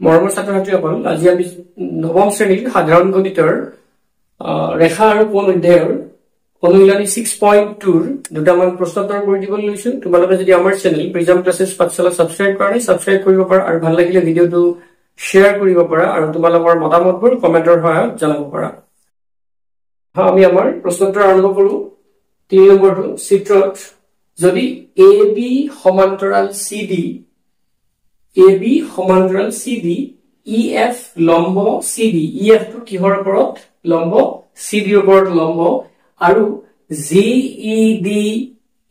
মৰমৰ ছাত্ৰ-ছাত্ৰীসকল, আজি আমি নৱম শ্ৰেণীৰ সাধাৰণ গণিতৰ ৰেখা আৰু কোণ অধ্যায়ৰ অনুশীলনী 6.2 দুটামান প্ৰশ্নোত্তৰ কৰি দিবলৈ লৈছো। তোমালোকে যদি আমাৰ চেনেল প্ৰিজম ক্লাছেছ পাঠশালা সাবস্ক্ৰাইব কৰা নাই, সাবস্ক্ৰাইব কৰিব পাৰা আৰু ভাল লাগিলে ভিডিঅটো শ্বেয়াৰ কৰিব পাৰা আৰু তোমালোকৰ মতামতবোৰ কমেন্টৰ সহায়ত জনাব পাৰা। আমি আমাৰ প্ৰশ্নোত্তৰ আৰম্ভ কৰো। 3 নম্বৰটো, চিত্ৰত যদি AB সমান্তৰাল CD AB সমান্তৰাল CD EF লম্ব CD EF টো কিহৰ ওপৰত লম্ব CD ৰ ওপৰত লম্ব আৰু GED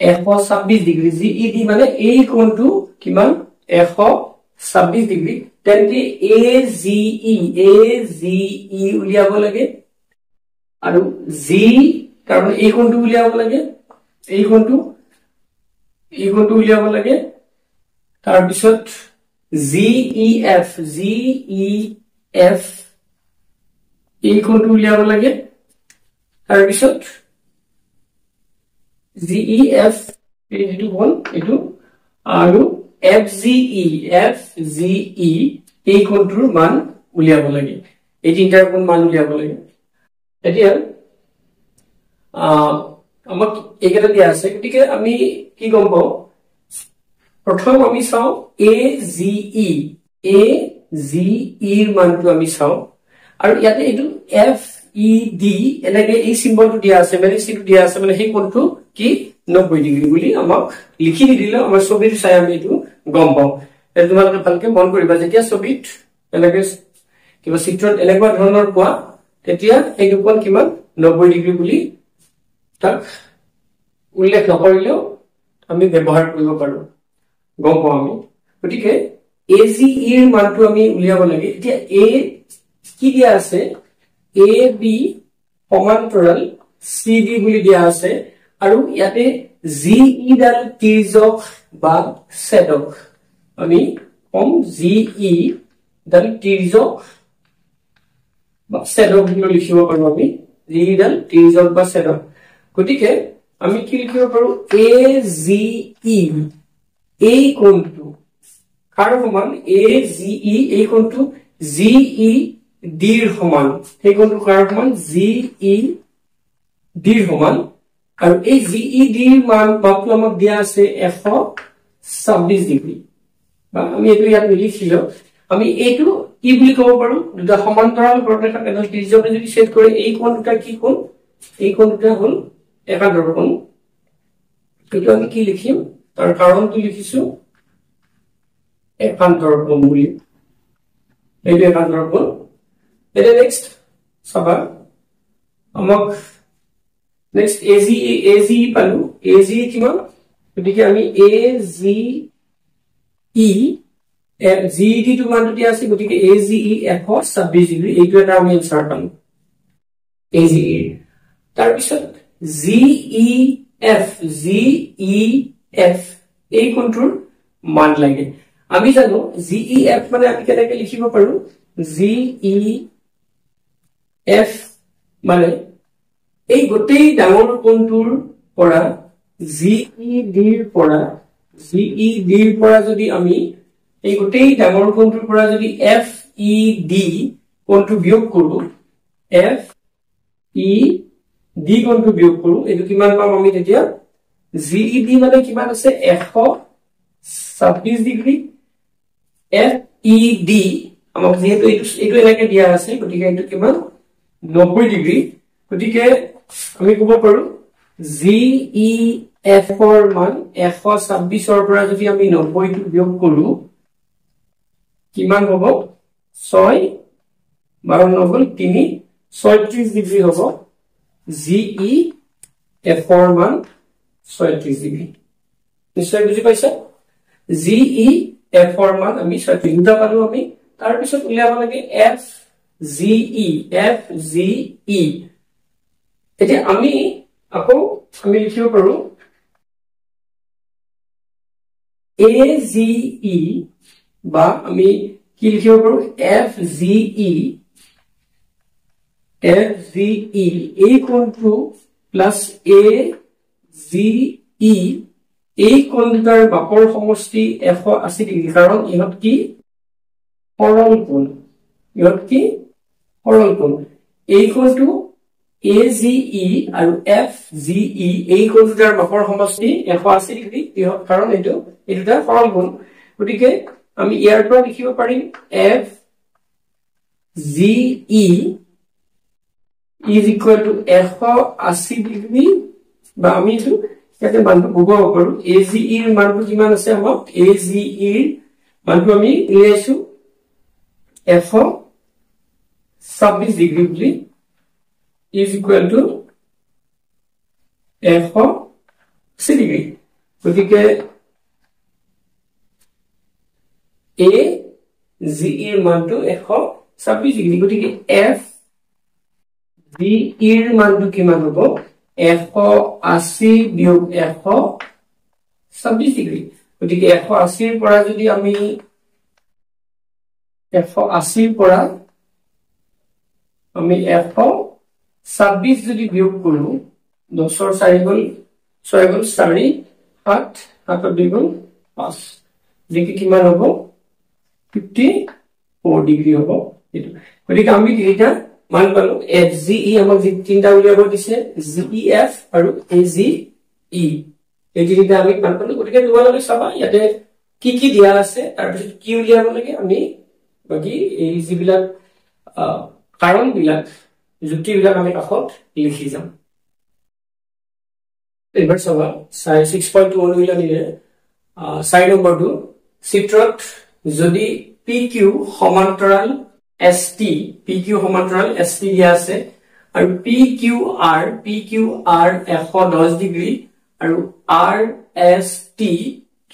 126 ডিগ্ৰী GED মানে এই কোণটো কিমান 126 ডিগ্ৰী তেন্তে AGE উলিয়াব লাগে আৰু G কাৰণ এই কোণটো উলিয়াব লাগে এই কোণটো উলিয়াব লাগে তাৰ পিছত GEF এই কোণটো উলিয়াব লাগে তাৰ পিছত GEF এইটো কোণ এইটো আৰু FGE এই কোণটোৰ মান উলিয়াব লাগে এই তিনটাৰ কোণ মান উলিয়াব লাগে। এতিয়া আমাক এইকেইটা দিয়া আছে গতিকে আমি কি গম পাও প্ৰথম আমি চাও AGE এৰ মানটো আমি চাও আৰু ইয়াতে এইটো FED এনেকে এই সিম্বলটো দিয়া আছে মানে সিটো দিয়া আছে মানে সেই কোণটো কি 90 ডিগ্ৰী বুলি আমাক লিখি দিলে আমাৰ ছবিটো চাই আমি এইটো গম পাও। এ তোমালোকে ভালকে মন কৰিবা যেতিয়া ছবিত এনেকে কিবা চিত্ৰত এনেকুৱা ধৰণৰ পোৱা তেতিয়া এইটো কোণ কিমান 90 ডিগ্ৰী বুলি তাক উল্লেখ নকৰিলেও আমি ব্যৱহাৰ কৰিব পাৰো গম পাও আমি। গতিকে AGE এর মানটো আমি উলিয়াব লাগে। এতিয়া A কি দিয়া আছে AB সমান্তৰাল CD বুলি দিয়া আছে আৰু ইয়াতে GE ডাল তিৰ্যক বা ছেদক আমি কম GE ডাল তিৰ্যক বা ছেদক বুলি লিখিব পাৰো আমি GE ডাল তিৰ্যক বা ছেদক। গতিকে আমি কি লিখিব পাৰো AGE এই কোণটো কাৰ সমান AGE এই কোণটো GED ৰ সমান এই কোণটো কাৰ সমান GED ৰ সমান আৰু এই GED ৰ মান মাপটো আমাক দিয়া আছে 126 ডিগ্ৰী বা আমি এইটো ইয়াত লিখিলো আমি এইটো কি বুলি ক'ব পাৰো দুটা সমান্তৰাল বক্ৰৰেখা এডাল ত্ৰিজ্যকে যদি ছেদ কৰে এই কোণ দুটা কি কোণ এই কোণ দুটা হ'ল একান্তৰ কোণ। এইটো আমি কি লিখিম তাৰ কাৰণটো লিখিছো একান্তৰ কোণ বুলি এইটো একান্তৰ কোণ। এটা নেক্সট চাবা আমাক নেক্সট AGE পালো AGE কিমান গতিকে আমি GED টো মানটো দিয়া আছে গতিকে AGE 126 ডিগ্ৰী এইটো এটা আমি আনসাৰ পালো AGE। তাৰ পিছত GEF এই কোণটোৰ মান লাগে আমি জানো GEF মানে আমি কেনেকৈ লিখিব পাৰো GEF মানে এই গোটেই ডাঙৰ কোণটোৰ পৰা GED ৰ পৰা যদি আমি এই গোটেই ডাঙৰ কোণটোৰ পৰা যদি FED কোণটো বিয়োগ কৰো FED কোণটো বিয়োগ কৰো এইটো কিমান পাম আমি তেতিয়া GED মানে কিমান আছে 126 ডিগ্ৰী FED আমাক যেহেতু এইটো এনেকে দিয়া আছে গতিকে এইটো কিমান 90 ডিগ্ৰী গতিকে আমি ক'ব পাৰো GEF ৰ মান 126 ৰ পৰা যদি আমি 90 টো বিয়োগ কৰো কিমান হ'ব 6 12 হ'ল 3 36 ডিগ্ৰী হ'ব GEF ৰ মান 36 ডিগ্ৰী। নিশ্চয় বুজি পাইছা GEF ৰ মান আমি 36 দুটা পালো আমি তাৰ পিছত উলিয়াব লাগে FGE এতিয়া আমি আকৌ আমি লিখিব পাৰো AGE বা আমি কি লিখিব পাৰো FGE এই কোণটো প্লাস AGE এই কোণটাৰ বাপৰ সমষ্টি 180 ডিগ্ৰী কাৰণ ইহত কি সৰল সৰল কোণ ইহত কি সৰল কোণ এই কোণটো AGE আৰু FGE এই কোণ দুটাৰ মাপৰ সমষ্টি 180 ডিগ্ৰী ইহত কাৰণ এইটো এই দুটা সৰল কোণ গতিকে আমি ইয়াৰ পৰা লিখিব পাৰিম FGE is equal to 180 degree বা আমি এইটো ইয়াতে মানটো বহুৱাব পাৰো AGE এৰ মানটো কিমান আছে আমাক AGE এৰ মানটো আমি লিখিছো 126 ডিগ্ৰী বুলি is equal to 180 ডিগ্ৰী গতিকে AGE এৰ মানটো 126 ডিগ্ৰী গতিকে FGE এৰ মানটো কিমান হ'ব 180 বিয়োগ 126 ডিগ্ৰী গতিকে 180 এৰ পৰা যদি আমি 180 এৰ পৰা আমি 126 যদি বিয়োগ কৰো 10 ৰ 4 গল 6 গল 4 7 7 2 গল 5 দেখি কিমান হ'ব 54 ডিগ্ৰী হ'ব এটো গতিকে আমি এটা মান পালো FGE আমাক যে তিনটা উলিয়াব দিছে GEF আৰু AGE এই তিনটা আমি মান পালো গতিকে তোমালোকে চাবা ইয়াতে কি কি দিয়া আছে তাৰ পিছত কি উলিয়াব লাগে আমি বাকি এই যিবিলাক কাৰণ বিলাক যুক্তি বিলাক আমি কাষত লিখি যাম এবাৰ চাবা 6.1 উলিয়ালে 4 নম্বৰটো চিত্ৰত যদি PQ সমান্তৰাল ST PQ সমান্তৰাল ST দিয়া আছে আৰু PQR 110 ডিগ্ৰী আৰু RST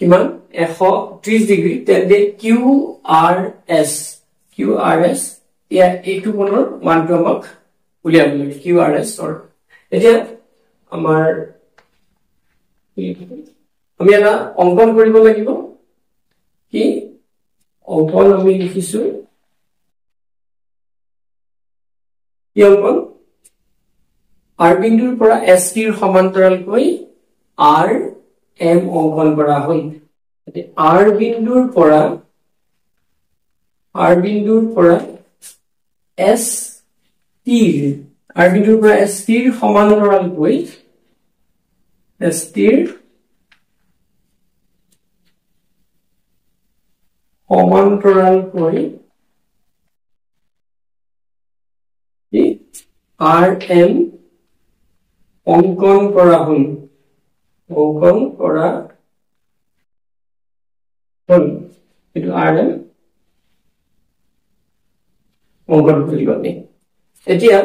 কিমান 130 ডিগ্ৰী তেন্তে QRS এইটো কোণৰ মানটো আমাক উলিয়াব লাগে QRS অৰ এতিয়া আমাৰ আমি এটা অংকন কৰিব লাগিব কি অংকন আমি লিখিছো কি অংকন R বিন্দুৰ পৰা ST ৰ সমান্তৰালকৈ RM অংকন কৰা হ'ল R বিন্দুৰ পৰা ST R বিন্দুৰ পৰা ST ৰ সমান্তৰালকৈ ST ৰ সমান্তৰালকৈ RM অংকন কৰা হ'ল এটো RM অংকন কৰিব আমি এতিয়া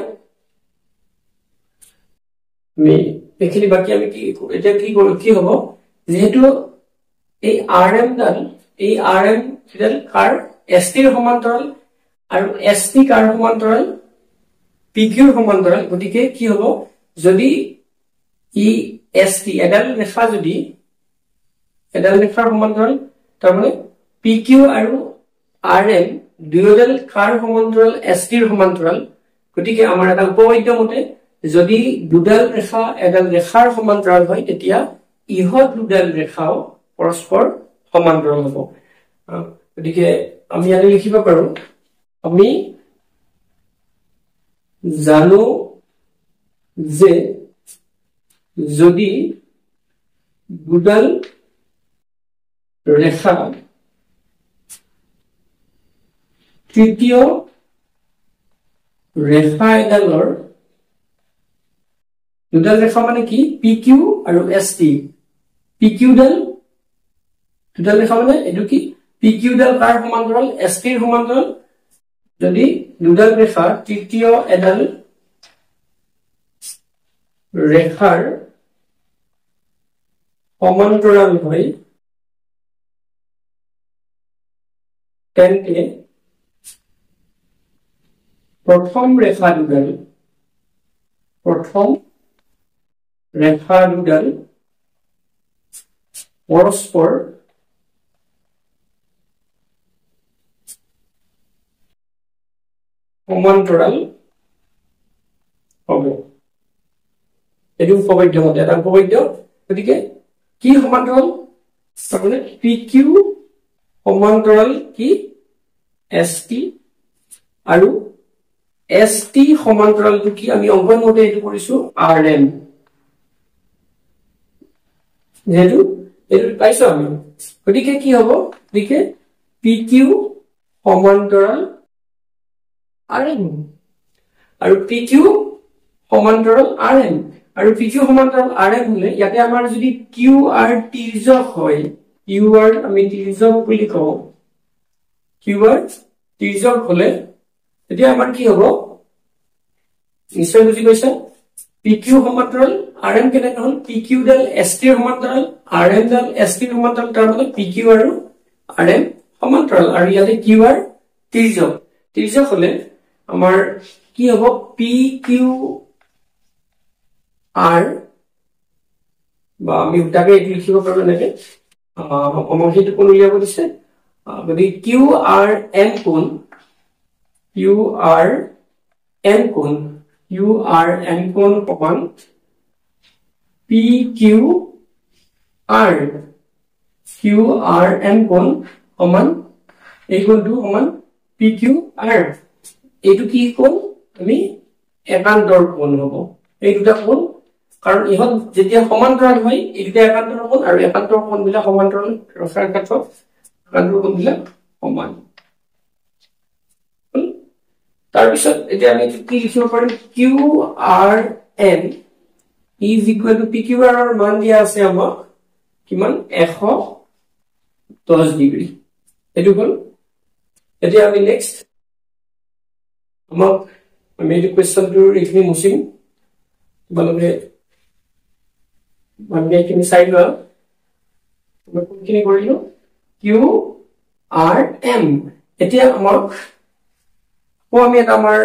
আমি এখিনি বাকি আমি কি এটা কি হ'ব যেহেতু এই RM ডাল কাৰ ST ৰ সমান্তৰাল আৰু ST কাৰ সমান্তৰাল PQ ৰ সমান্তৰাল গতিকে কি হ'ব যদি ই ST এডাল ৰেখা যদি এডাল ৰেখাৰ সমান্তৰাল তাৰ মানে PQ আৰু RM দুয়োডাল কাৰ সমান্তৰাল ST ৰ সমান্তৰাল গতিকে আমাৰ এটা উপপাদ্য মতে যদি দুডাল ৰেখা এডাল ৰেখাৰ সমান্তৰাল হয় তেতিয়া ইহত দুডাল ৰেখাও পৰস্পৰ সমান্তৰাল হ'ব গতিকে আমি ইয়াতে লিখিব পাৰো আমি জানো যে যদি দুডাল ৰেখা তৃতীয় ৰেখা এডালৰ দুডাল ৰেখা মানে কি PQ আৰু ST PQ ডাল দুডাল ৰেখা মানে এটো কি PQ ডাল কাৰ সমান্তৰাল ST ৰ সমান্তৰাল যদি দুডাল ৰেখা তৃতীয় এডাল ৰেখাৰ সমান্তৰাল হয় তেন্তে প্ৰথম ৰেখা দুডাল পৰস্পৰ সমান্তৰাল হ'ব এটো উপপাদ্য মতে এটা উপপাদ্য গতিকে কি সমান্তৰাল তাৰমানে PQ সমান্তৰাল কি ST আৰু ST সমান্তৰালটো কি আমি অংকন মতে এইটো কৰিছো RM যেটো এইটো পাইছো আমি গতিকে কি হ'ব গতিকে PQ সমান্তৰাল RM আৰু PQ সমান্তৰাল RM আৰু PQ সমান্তৰাল RM হলে ইয়াতে আমাৰ যদি QR তিৰ্যক হয় QR আমি তিৰ্যক বুলি কওঁ QR তিৰ্যক হলে এতিয়া আমাৰ কি হ'ব নিশ্চয় বুজি পাইছা PQ সমান্তৰাল RM কেনে হ'ল PQ ডাল ST সমান্তৰাল RM ডাল ST সমান্তৰাল তাৰ মানে PQ আৰু RM সমান্তৰাল আৰু ইয়াতে QR তিৰ্যক হলে আমাৰ কি হ'ব PQR বা আমি উল্টাকে এইটো লিখিব পাৰো এনেকে অমহিটো কোন উলিয়াব দিছে যদি QRM কোণ সমান QRM কোণ সমান এই কোণটো সমান PQR এইটো কি কোণ আমি একান্তৰ কোণ হ'ব এই দুটা কোণ কাৰণ ইহত যেতিয়া সমান্তৰাল হয় এই দুটা একান্তৰ কোণ আৰু একান্তৰ কোণবিলাক সমান্তৰাল ৰখাৰ ক্ষেত্ৰত একান্তৰ কোণবিলাক সমান তাৰ পিছত এতিয়া আমি কি লিখিব পাৰিম QRN is equal to PQR ৰ মান দিয়া আছে আমাক কিমান 110 ডিগ্ৰী এটো হ'ল এতিয়া আমি নেক্সট আমি এই কোৱেশ্চনটোৰ এইখিনি মুছিম তোমালোকে মানে এইখিনি চাই লোৱা আমি কোনখিনি কৰিলো QRM এতিয়া আমাক আমি এটা আমাৰ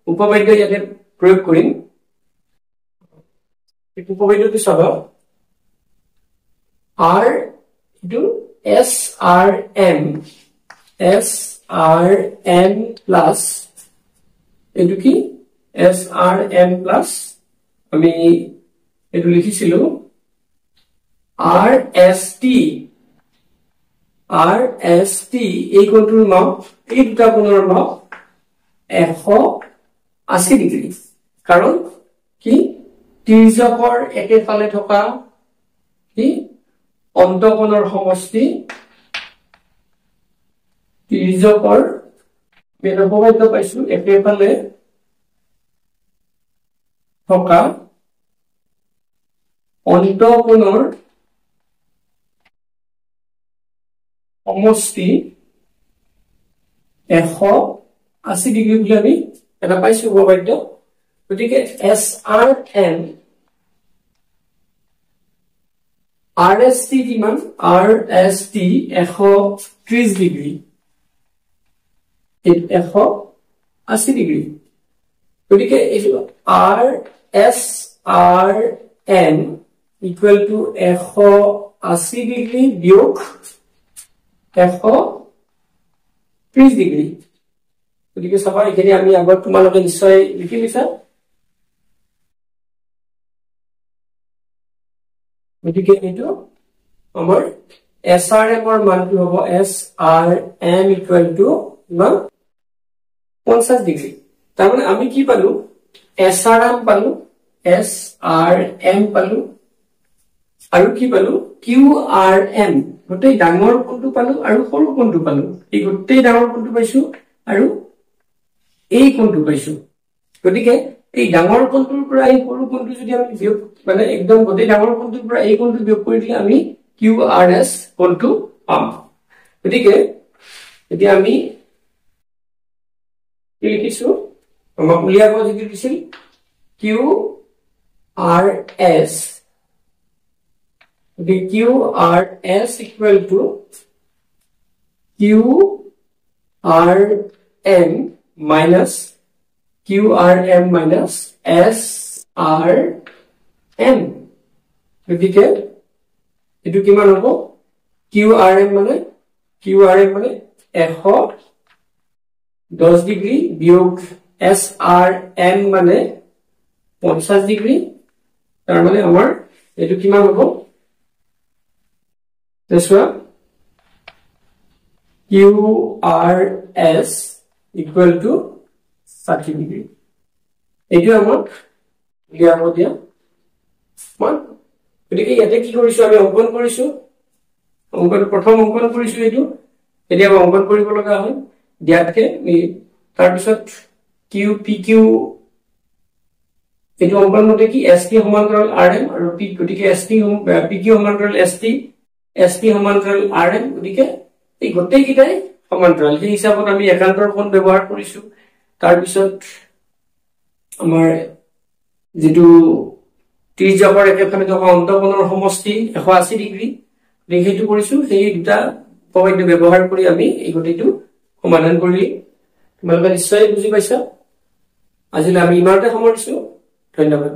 উপবাদ্য ইয়াতে প্ৰয়োগ কৰিম এই উপবাদ্যটো চাবা R ইটো SRM plus এটো কি SRM plus আমি এটো লিখিছিলো RST এই কোণটোৰ মাপ এই দুটা কোণৰ মাপ 180 ডিগ্ৰী কাৰণ কি তিৰ্যকৰ একেফালে থকা কি অন্তঃকোণৰ সমষ্টি তিৰ্যকৰ উপবাদ্য পাইছো একেফালে থকা অন্তঃকোণৰ সমষ্টি 180 ডিগ্ৰী বুলি আমি এটা পাইছো উপবাদ্য গতিকে SRM RST কিমান RST 130 ডিগ্ৰী 180 ডিগ্ৰী গতিকে এইটো RSRM equal to 180 ডিগ্ৰী বিয়োগ 130 ডিগ্ৰী গতিকে সবাই এখানে আমি আগত তোমালোকে নিশ্চয় লিখি লিছা গতিকে এইটো আমাৰ SRM ৰ মানটো হ'ব SRM equal to 50 ডিগ্ৰী তাৰ মানে আমি কি পালো SRM পালো SRM পালো আৰু কি পালো QRM গোটেই ডাঙৰ কোণটো পালো আৰু সৰু কোণটো পালো এই গোটেই ডাঙৰ কোণটো পাইছো আৰু এই কোণটো পাইছো গতিকে এই ডাঙৰ কোণটোৰ পৰা এই সৰু কোণটো যদি আমি বিয়োগ মানে একদম গোটেই ডাঙৰ কোণটোৰ পৰা এই কোণটো বিয়োগ কৰি দিলে আমি QRS কোণটো পাম গতিকে এতিয়া আমি কি লিখিছো আমাক উলিয়াব যদি দিছিল QRS the QRS equal to QRM minus SRM গতিকে এটো কিমান হ'ব QRM মানে 110 ডিগ্ৰী বিয়োগ SRM মানে 50 ডিগ্ৰী তাৰ মানে আমাৰ এটো কিমান হ'ব QRS equal to 60 ডিগ্ৰী এইটো আমাক ক্লিয়াৰ হ'ব দিয়া মান গতিকে ইয়াতে কি কৰিছো আমি অঙ্কন কৰিছো অঙ্কন প্ৰথম অঙ্কন কৰিছো এইটো এতিয়া আমি অঙ্কন কৰিব লগা হয় দিয়াতকে তাৰ পিছত QPQ এইটো অঙ্কন মতে কি ST সমান্তৰাল RM আৰু P গতিকে PQ সমান্তৰাল ST সমান্তৰাল RM গতিকে এই গোটেই কিটাই সমান্তৰাল সেই হিচাপত আমি একান্তৰ কোণ ব্যৱহাৰ কৰিছো তাৰ পিছত আমাৰ যেটো ত্ৰিজ্যকৰ একেফালে থকা অন্তঃকোণৰ সমষ্টি 180 ডিগ্ৰী সেইটো কৰিছো সেই দুটা উপপাদ্য ব্যৱহাৰ কৰি আমি এই গোটেইটো সমাধান কৰিলি তোমালোকে নিশ্চয় বুজি পাইছা আজিলৈ আমি ইমানতে সামৰিছো ধন্যবাদ